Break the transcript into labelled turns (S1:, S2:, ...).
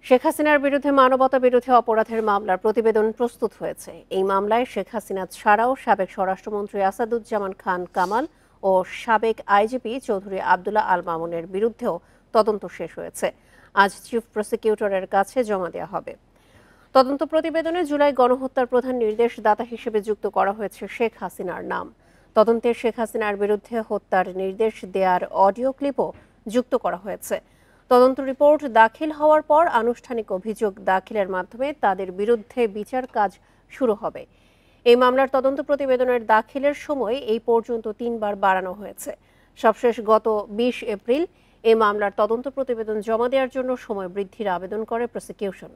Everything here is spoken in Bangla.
S1: শেখ হাসিনার বিরুদ্ধে মানবতা বিরোধী অপরাধের মামলার প্রতিবেদন প্রস্তুত হয়েছে। এই মামলায় শেখ হাসিনা ছাড়াও সাবেক স্বরাষ্ট্রমন্ত্রী আসাদুজ্জামান খান কামাল ও সাবেক আইজিপি চৌধুরী আবদুল্লাহ আল মামুনের বিরুদ্ধেও তদন্ত শেষ হয়েছে। আজ চিফ প্রসিকিউটরের কাছে জমা দেওয়া হবে। তদন্ত প্রতিবেদনে জুলাই গণহত্যার প্রধান নির্দেশদাতা হিসেবে যুক্ত করা হয়েছে শেখ হাসিনার নাম। তদন্তে শেখ হাসিনার বিরুদ্ধে হত্যার নির্দেশ দেওয়ার অডিও ক্লিপও যুক্ত করা হয়েছে। তদন্ত রিপোর্ট দাখিল হওয়ার পর আনুষ্ঠানিক অভিযোগ দাখিলের মাধ্যমে তাদের বিরুদ্ধে বিচার কাজ শুরু হবে। এই মামলার তদন্ত প্রতিবেদনের দাখিলের সময় এই পর্যন্ত 3 বার বাড়ানো হয়েছে। সবশেষ গত 20 এপ্রিল এই মামলার তদন্ত প্রতিবেদন জমা দেওয়ার জন্য সময় বৃদ্ধির আবেদন করে প্রসিকিউশন।